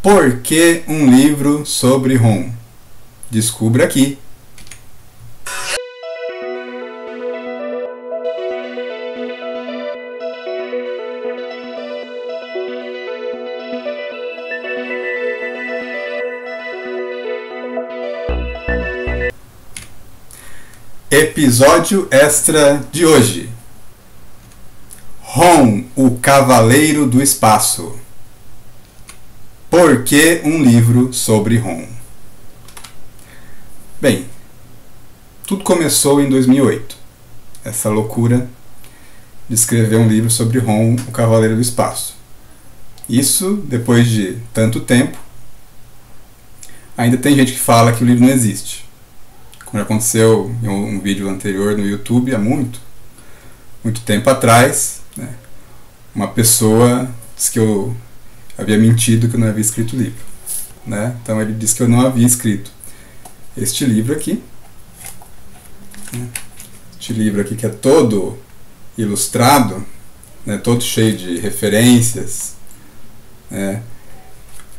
Por que um livro sobre Ron? Descubra aqui. Episódio extra de hoje: Ron, o Cavaleiro do Espaço. Por que um livro sobre Ron? Bem, tudo começou em 2008. Essa loucura de escrever um livro sobre Ron, o Cavaleiro do Espaço. Isso, depois de tanto tempo, ainda tem gente que fala que o livro não existe. Como aconteceu em um vídeo anterior no YouTube, há muito tempo atrás, né? Uma pessoa disse que eu havia mentido, que eu não havia escrito o livro, né? Então ele disse que eu não havia escrito este livro aqui, né? Este livro aqui que é todo ilustrado, né? Todo cheio de referências, né?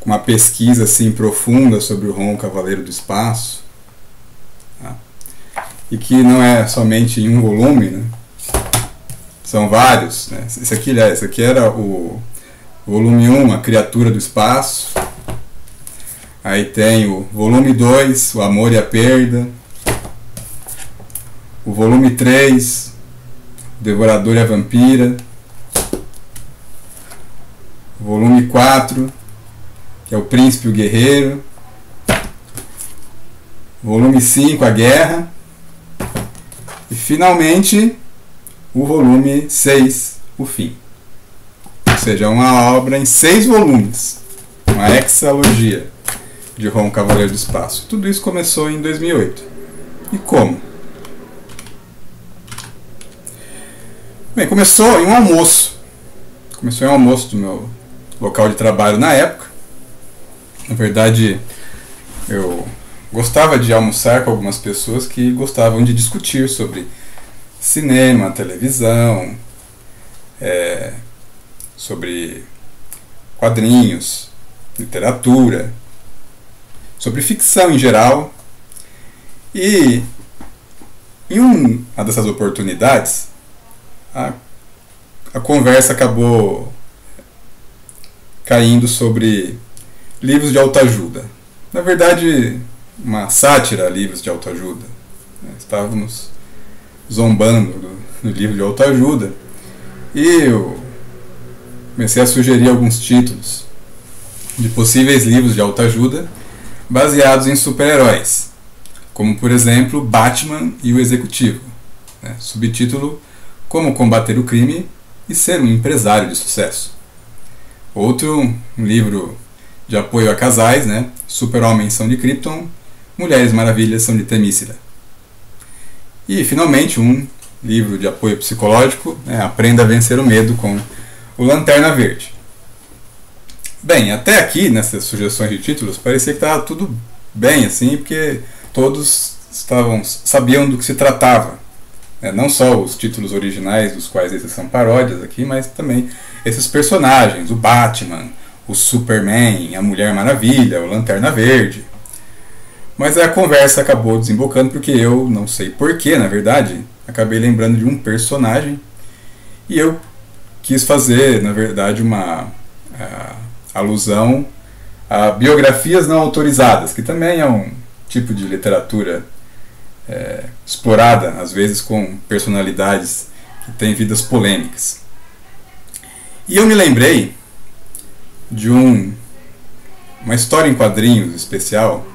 Com uma pesquisa assim profunda sobre o Ron, o Cavaleiro do Espaço. E que não é somente em um volume, né? São vários, né? Esse aqui era o volume 1, A Criatura do Espaço. Aí tem o volume 2, O Amor e a Perda. O volume 3, O Devorador e a Vampira. O volume 4, que é O Príncipe e o Guerreiro. O volume 5, A Guerra. E finalmente o volume 6, O Fim. Ou seja, uma obra em 6 volumes, uma hexalogia de Ron, Cavaleiro do Espaço. Tudo isso começou em 2008. E como? Bem, começou em um almoço. Começou em um almoço do meu local de trabalho na época. Na verdade, eu gostava de almoçar com algumas pessoas que gostavam de discutir sobre cinema, televisão, sobre quadrinhos, literatura, sobre ficção em geral. E em uma dessas oportunidades, a conversa acabou caindo sobre livros de autoajuda. Na verdade, uma sátira a livros de autoajuda. Estávamos zombando do livro de autoajuda e eu comecei a sugerir alguns títulos de possíveis livros de autoajuda baseados em super-heróis, como por exemplo Batman e o Executivo, né? Subtítulo: Como combater o crime e ser um empresário de sucesso. Outro, um livro de apoio a casais, né? Super-Homens são de Krypton, Mulheres Maravilhas são de Temícera. E, finalmente, um livro de apoio psicológico, né? Aprenda a Vencer o Medo, com o Lanterna Verde. Bem, até aqui, nessas sugestões de títulos, parecia que estava tudo bem, assim, porque todos sabiam do que se tratava. Não só os títulos originais, dos quais esses são paródias aqui, mas também esses personagens, o Batman, o Superman, a Mulher Maravilha, o Lanterna Verde. Mas a conversa acabou desembocando porque eu, não sei porquê, na verdade, acabei lembrando de um personagem e eu quis fazer, na verdade, uma alusão a biografias não autorizadas, que também é um tipo de literatura explorada, às vezes com personalidades que têm vidas polêmicas. E eu me lembrei de uma história em quadrinhos especial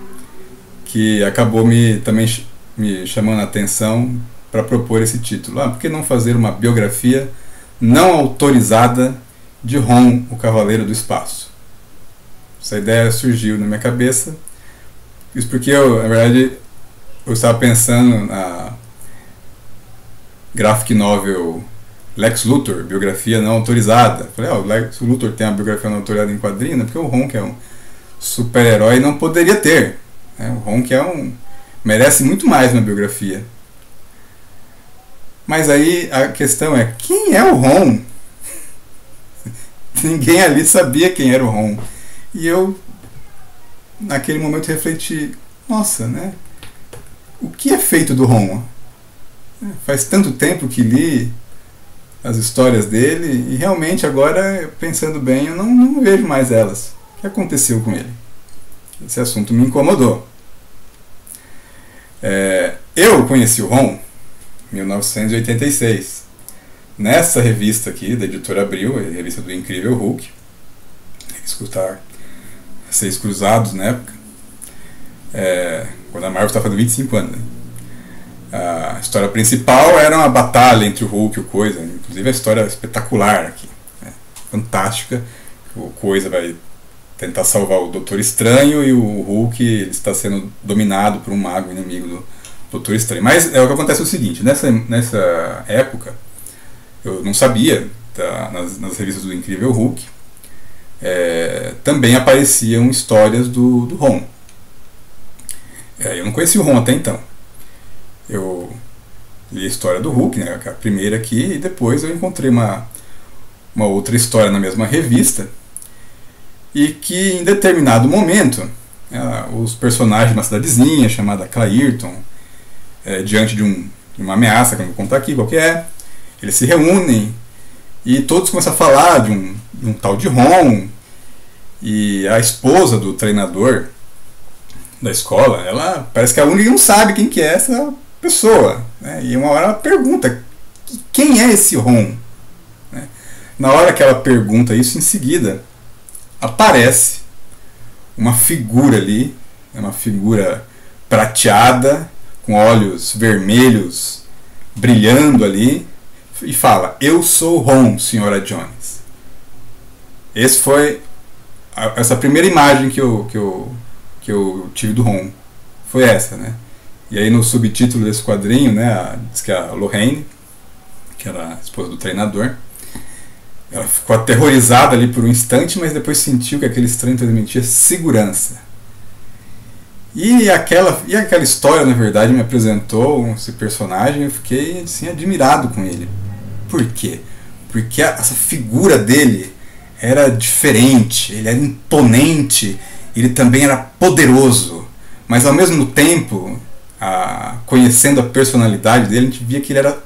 que acabou também me chamando a atenção para propor esse título. Por que não fazer uma biografia não autorizada de Ron, o Cavaleiro do Espaço? Essa ideia surgiu na minha cabeça. Isso porque na verdade, eu estava pensando na graphic novel Lex Luthor, biografia não autorizada. Falei, o Lex Luthor tem uma biografia não autorizada em quadrinho, né? Porque o Ron, que é um super-herói, não poderia ter. O Ron, que merece muito mais uma biografia. Mas aí a questão é, quem é o Ron? Ninguém ali sabia quem era o Ron. E eu naquele momento refleti, nossa, né? O que é feito do Ron? Faz tanto tempo que li as histórias dele e realmente agora, pensando bem, eu não vejo mais elas. O que aconteceu com ele? Esse assunto me incomodou. Eu conheci o Ron em 1986. Nessa revista aqui, da editora Abril, a revista do Incrível Hulk. Escutar Seis Cruzados na época. Quando a Marvel estava fazendo 25 anos. Né? A história principal era uma batalha entre o Hulk e o Coisa. Inclusive a história espetacular aqui. Né? Fantástica. O Coisa vai tentar salvar o Doutor Estranho e o Hulk ele está sendo dominado por um mago inimigo do Doutor Estranho. Mas o que acontece é o seguinte, nessa época eu não sabia, nas revistas do Incrível Hulk também apareciam histórias do Ron. Eu não conhecia o Ron até então. Eu li a história do Hulk, né, a primeira aqui, e depois eu encontrei uma outra história na mesma revista, e que em determinado momento os personagens de uma cidadezinha chamada Clairton, diante de uma ameaça, que eu não vou contar aqui qual que é, eles se reúnem e todos começam a falar de um tal de Ron, e a esposa do treinador da escola, ela parece que a única não sabe quem que é essa pessoa, né? E uma hora ela pergunta, quem é esse Ron? Né? Na hora que ela pergunta isso, em seguida aparece uma figura ali, uma figura prateada, com olhos vermelhos brilhando ali, e fala, eu sou Ron, senhora Jones. Essa primeira imagem que eu tive do Ron foi essa, né? E aí no subtítulo desse quadrinho, né, diz que a Lorraine, que era a esposa do treinador, ela ficou aterrorizada ali por um instante, mas depois sentiu que aquele estranho transmitia segurança. E aquela história, na verdade, me apresentou esse personagem, eu fiquei assim, admirado com ele. Por quê? Porque essa figura dele era diferente, ele era imponente, ele também era poderoso, mas ao mesmo tempo, conhecendo a personalidade dele, a gente via que ele era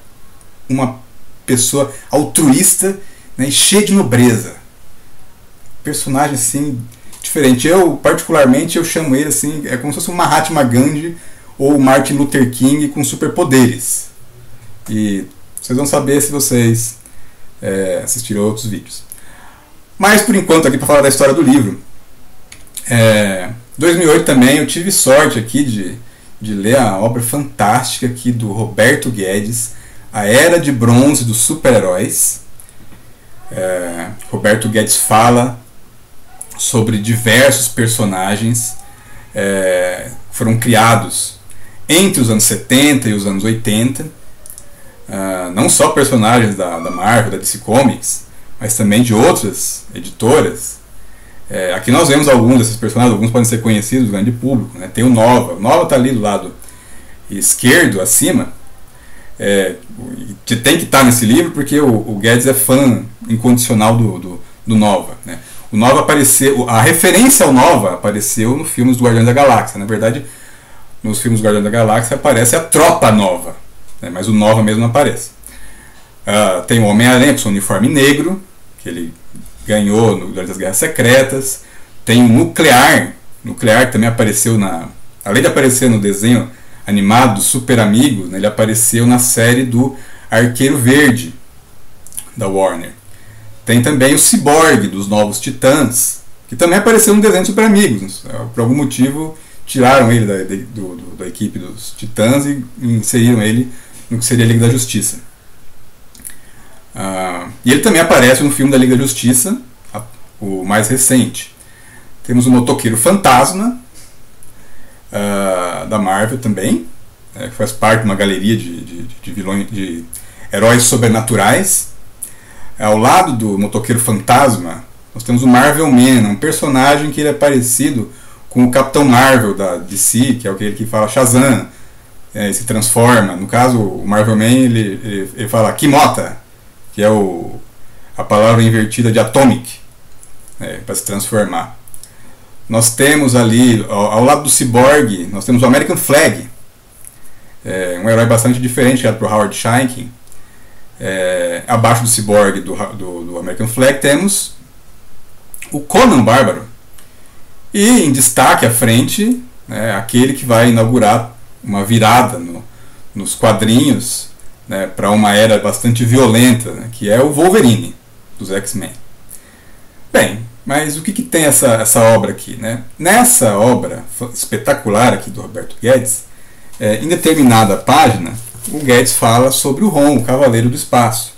uma pessoa altruísta, né, e cheia de nobreza. Personagem assim, diferente. Particularmente, eu chamo ele assim, como se fosse um Mahatma Gandhi ou Martin Luther King com superpoderes. E vocês vão saber se vocês assistirem outros vídeos. Mas por enquanto, aqui para falar da história do livro. 2008 também eu tive sorte aqui de ler a obra fantástica aqui do Roberto Guedes, A Era de Bronze dos Super-Heróis. Roberto Guedes fala sobre diversos personagens que foram criados entre os anos 70 e os anos 80, não só personagens da Marvel, da DC Comics, mas também de outras editoras. Aqui nós vemos alguns desses personagens, alguns podem ser conhecidos do grande público, né? Tem o Nova está ali do lado esquerdo, acima. Tem que estar nesse livro porque o Guedes é fã incondicional do Nova, né? O Nova apareceu, a referência ao Nova apareceu nos filmes do Guardiões da Galáxia. Na verdade, nos filmes do Guardiões da Galáxia aparece a Tropa Nova, né? Mas o Nova mesmo não aparece. Tem o Homem-Aranha com seu uniforme negro, que ele ganhou no Durante as Guerras Secretas. Tem o Nuclear que também apareceu além de aparecer no desenho animado dos Super Amigos, né, ele apareceu na série do Arqueiro Verde da Warner. Tem também o Cyborg dos Novos Titãs, que também apareceu no desenho dos Super Amigos. Por algum motivo tiraram ele da equipe dos Titãs e inseriram ele no que seria a Liga da Justiça. E ele também aparece no filme da Liga da Justiça, o mais recente. Temos o Motoqueiro Fantasma, da Marvel também, que faz parte de uma galeria de vilões, de heróis sobrenaturais. Ao lado do Motoqueiro Fantasma, nós temos o Marvel Man, um personagem que ele é parecido com o Capitão Marvel da DC, que é aquele que fala Shazam, se transforma. No caso, o Marvel Man ele fala Kimota, que é a palavra invertida de Atomic, para se transformar. nós temos ali, ao lado do Cyborg, nós temos o American Flag, um herói bastante diferente, criado por Howard Chaykin. Abaixo do Cyborg, do American Flag, temos o Conan Bárbaro. E em destaque à frente, aquele que vai inaugurar uma virada nos quadrinhos, para uma era bastante violenta, que é o Wolverine, dos X-Men. Bem, mas o que tem essa obra aqui? Nessa obra espetacular aqui do Roberto Guedes, em determinada página, o Guedes fala sobre o Ron, o Cavaleiro do Espaço.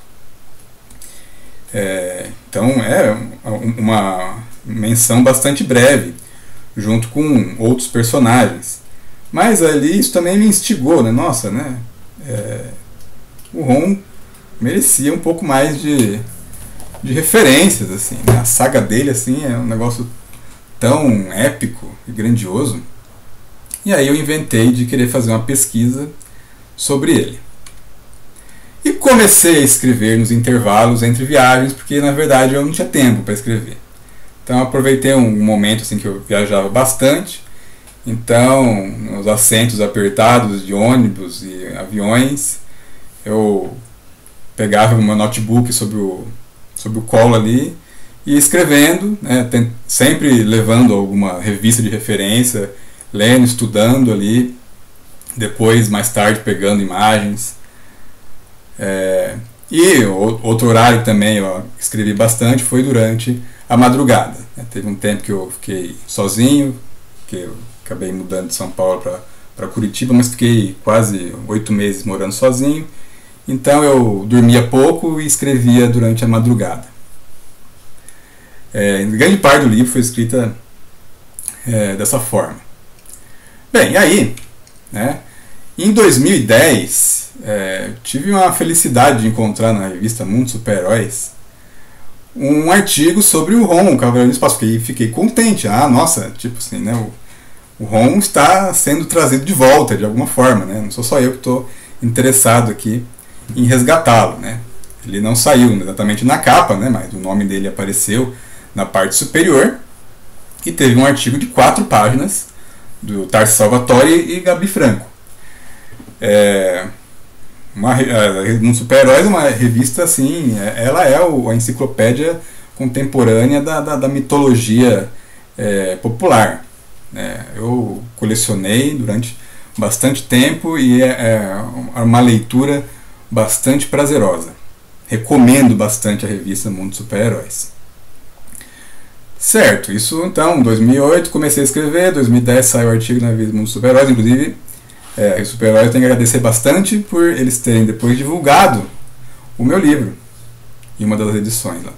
Então é uma menção bastante breve, junto com outros personagens. Mas ali isso também me instigou, Nossa, o Ron merecia um pouco mais de referências, assim, A saga dele, assim, é um negócio tão épico e grandioso. E aí eu inventei de querer fazer uma pesquisa sobre ele. E comecei a escrever nos intervalos entre viagens, porque na verdade eu não tinha tempo para escrever. Então eu aproveitei um momento assim que eu viajava bastante. Então, nos assentos apertados de ônibus e aviões, eu pegava o meu notebook sobre o colo ali e ia escrevendo, sempre levando alguma revista de referência, lendo, estudando ali, depois, mais tarde, pegando imagens. E outro horário também eu escrevi bastante foi durante a madrugada. Teve um tempo que eu fiquei sozinho, que eu acabei mudando de São Paulo para Curitiba, mas fiquei quase 8 meses morando sozinho. Então eu dormia pouco e escrevia durante a madrugada. Grande parte do livro foi escrita dessa forma. Bem, e aí, em 2010, tive uma felicidade de encontrar na revista Mundo Super-Heróis um artigo sobre o Ron, o Cavaleiro do Espaço. Fiquei contente. Nossa, tipo assim, o Ron está sendo trazido de volta de alguma forma, Não sou só eu que estou interessado aqui em resgatá-lo, Ele não saiu exatamente na capa, mas o nome dele apareceu na parte superior e teve um artigo de 4 páginas do Tarso Salvatore e Gabi Franco. Um Super-Heróis é uma revista assim, ela é a enciclopédia contemporânea da mitologia popular. Eu colecionei durante bastante tempo e é uma leitura bastante prazerosa. Recomendo bastante a revista Mundo Super-Heróis. Certo, isso então, em 2008 comecei a escrever, em 2010 saiu o artigo na revista Mundo Super-Heróis, inclusive os Super-Heróis tem que agradecer bastante por eles terem depois divulgado o meu livro em uma das edições lá.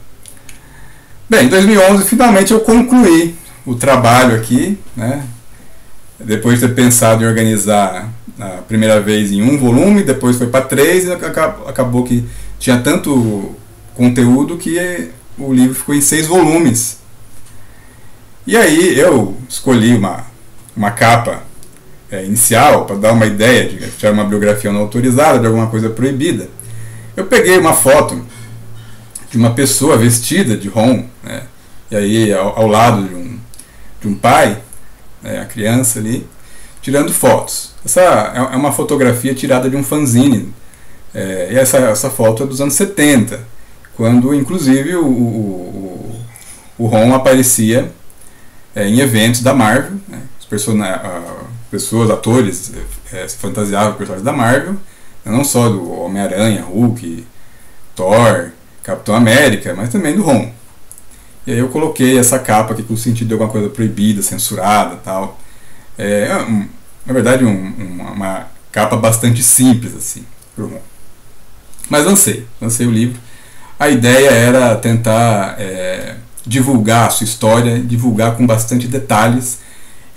Bem, em 2011 finalmente eu concluí o trabalho aqui, depois de ter pensado em organizar a primeira vez em 1 volume, depois foi para 3 e acabou que tinha tanto conteúdo que o livro ficou em 6 volumes. E aí eu escolhi uma capa inicial para dar uma ideia de que era uma biografia não autorizada, de alguma coisa proibida. Eu peguei uma foto de uma pessoa vestida de Ron, e aí ao lado de um pai, a criança ali, tirando fotos. Essa é uma fotografia tirada de um fanzine, e essa foto é dos anos 70, quando inclusive o Ron aparecia em eventos da Marvel, pessoas, atores se fantasiavam com personagens da Marvel, não só do Homem-Aranha, Hulk, Thor, Capitão América, mas também do Ron. E aí eu coloquei essa capa aqui com o sentido de alguma coisa proibida, censurada e tal. Na verdade uma capa bastante simples assim, pro Ron. Mas lancei o livro. A ideia era tentar divulgar a sua história, divulgar com bastante detalhes.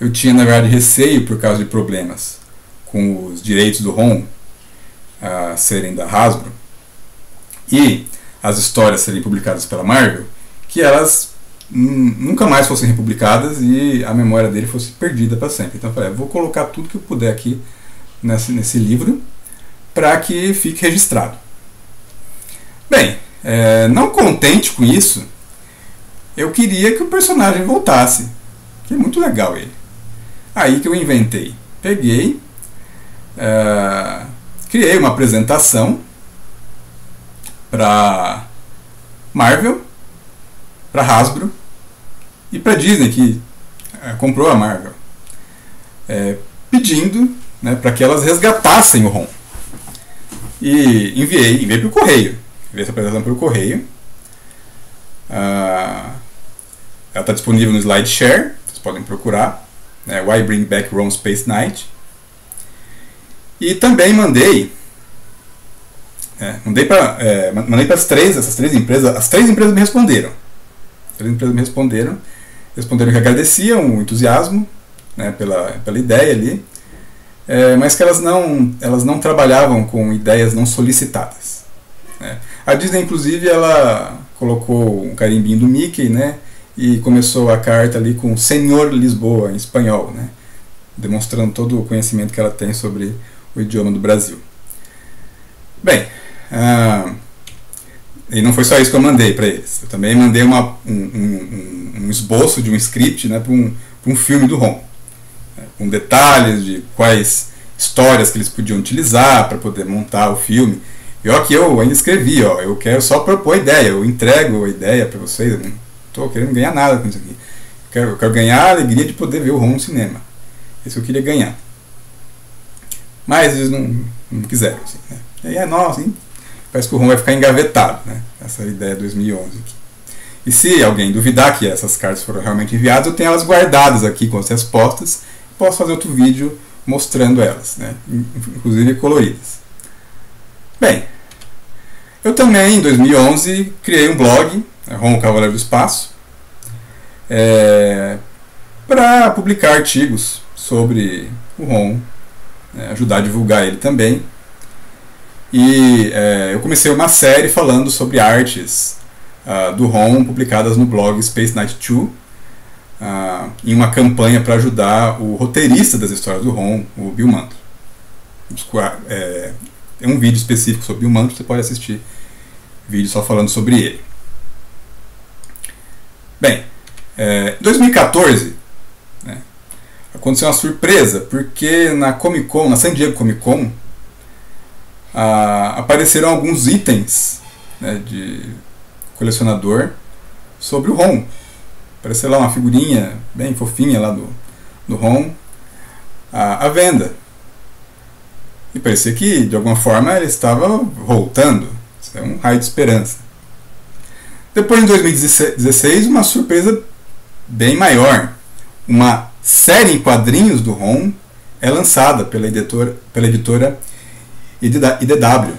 Eu tinha, na verdade, receio por causa de problemas com os direitos do Ron a serem da Hasbro e as histórias serem publicadas pela Marvel, que elas nunca mais fossem republicadas e a memória dele fosse perdida para sempre. Então eu falei, vou colocar tudo que eu puder aqui nesse livro para que fique registrado. Bem, não contente com isso, eu queria que o personagem voltasse. Achei muito legal ele. Aí que eu inventei. Peguei, criei uma apresentação para Marvel, para Hasbro e para Disney, que comprou a Marvel, pedindo, né, para que elas resgatassem o ROM. E enviei para o correio. Enviei essa apresentação para o correio. Ela está disponível no SlideShare, vocês podem procurar, né, Why Bring Back ROM Space Knight. E também mandei para essas três empresas. As três empresas me responderam. Responderam que agradeciam o entusiasmo, né, pela ideia ali, mas que elas não trabalhavam com ideias não solicitadas, né. A Disney, inclusive, ela colocou um carimbinho do Mickey, né, e começou a carta ali com Senhor Lisboa, em espanhol, né, demonstrando todo o conhecimento que ela tem sobre o idioma do Brasil. Bem, e não foi só isso que eu mandei para eles. Eu também mandei um esboço de um script, né, para um filme do ROM, né, com detalhes de quais histórias que eles podiam utilizar para poder montar o filme. E ó, que eu ainda escrevi, eu quero só propor a ideia, eu entrego a ideia para vocês, eu não estou querendo ganhar nada com isso aqui. Eu quero ganhar a alegria de poder ver o ROM no cinema. Isso eu queria ganhar. Mas eles não quiseram, assim, né? E aí, nossa, hein? Parece que o ROM vai ficar engavetado, né? Essa ideia de 2011 aqui. E se alguém duvidar que essas cartas foram realmente enviadas, eu tenho elas guardadas aqui com as respostas. Posso fazer outro vídeo mostrando elas, né? Inclusive coloridas. Bem, eu também, em 2011, criei um blog, ROM Cavaleiro do Espaço, para publicar artigos sobre o ROM, ajudar a divulgar ele também. E eu comecei uma série falando sobre artes do ROM publicadas no blog Space Knight 2, em uma campanha para ajudar o roteirista das histórias do ROM, o Bill Mantlo. Tem um vídeo específico sobre o Bill Mantlo, você pode assistir vídeo só falando sobre ele. Bem, em 2014, né, aconteceu uma surpresa, porque na Comic Con, na San Diego Comic Con, apareceram alguns itens, né, de colecionador sobre o ROM. Apareceu lá uma figurinha bem fofinha lá do ROM à venda. E parecia que, de alguma forma, ele estava voltando. Isso é um raio de esperança. Depois, em 2016, uma surpresa bem maior. Uma série em quadrinhos do ROM é lançada pela editora IDW.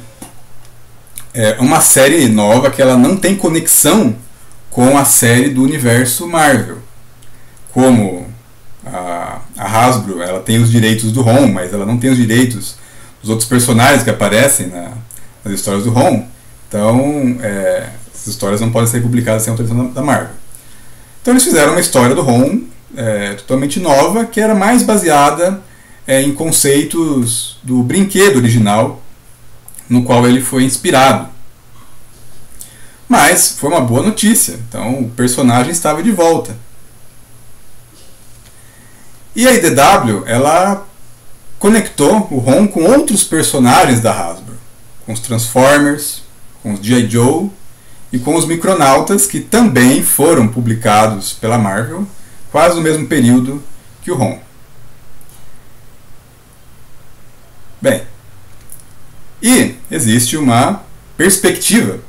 É uma série nova que ela não tem conexão com a série do universo Marvel. Como a Hasbro, ela tem os direitos do ROM, mas ela não tem os direitos dos outros personagens que aparecem nas histórias do ROM. Então, essas histórias não podem ser publicadas sem autorização da Marvel. Então eles fizeram uma história do ROM totalmente nova, que era mais baseada em conceitos do brinquedo original, no qual ele foi inspirado. Mas foi uma boa notícia, então o personagem estava de volta. E a IDW, ela conectou o ROM com outros personagens da Hasbro, com os Transformers, com os G.I. Joe e com os Micronautas, que também foram publicados pela Marvel quase no mesmo período que o ROM. Bem, e existe uma perspectiva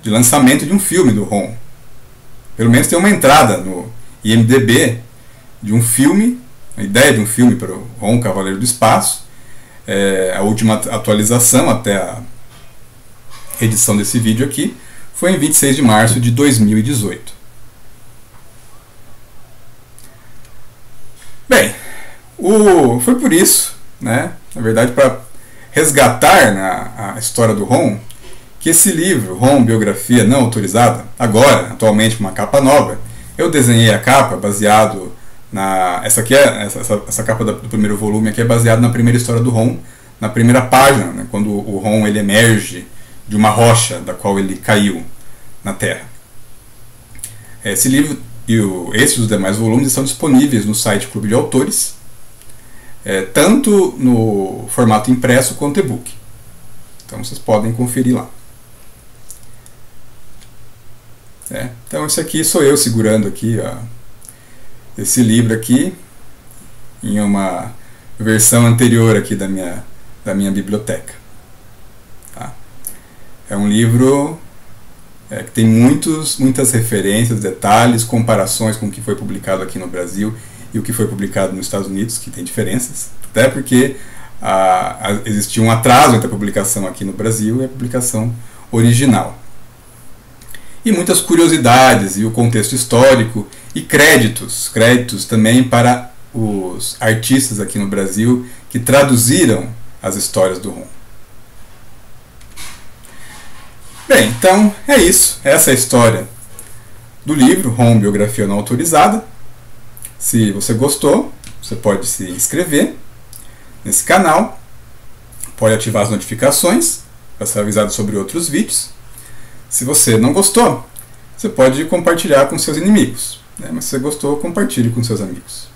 de lançamento de um filme do ROM. Pelo menos tem uma entrada no IMDb de um filme, a ideia de um filme para o ROM Cavaleiro do Espaço. A última atualização até a edição desse vídeo aqui foi em 26 de março de 2018. Bem, foi por isso, né, na verdade, para resgatar a história do ROM, que esse livro, ROM Biografia Não Autorizada, agora, atualmente com uma capa nova, eu desenhei a capa baseado essa capa do primeiro volume aqui é baseada na primeira história do ROM, na primeira página, né, quando o ROM ele emerge de uma rocha da qual ele caiu na Terra. Esse livro Esses e os demais volumes estão disponíveis no site Clube de Autores, tanto no formato impresso quanto e-book. Então vocês podem conferir lá. Então esse aqui sou eu segurando aqui, ó, esse livro aqui em uma versão anterior aqui da minha biblioteca. Tá? É um livro que tem muitas referências, detalhes, comparações com o que foi publicado aqui no Brasil e o que foi publicado nos Estados Unidos, que tem diferenças, até porque existia um atraso entre a publicação aqui no Brasil e a publicação original. E muitas curiosidades e o contexto histórico e créditos também para os artistas aqui no Brasil que traduziram as histórias do Rom. Bem, então é isso. Essa é a história do livro Rom, Biografia Não Autorizada. Se você gostou, você pode se inscrever nesse canal, pode ativar as notificações para ser avisado sobre outros vídeos. Se você não gostou, você pode compartilhar com seus inimigos, mas se você gostou, compartilhe com seus amigos.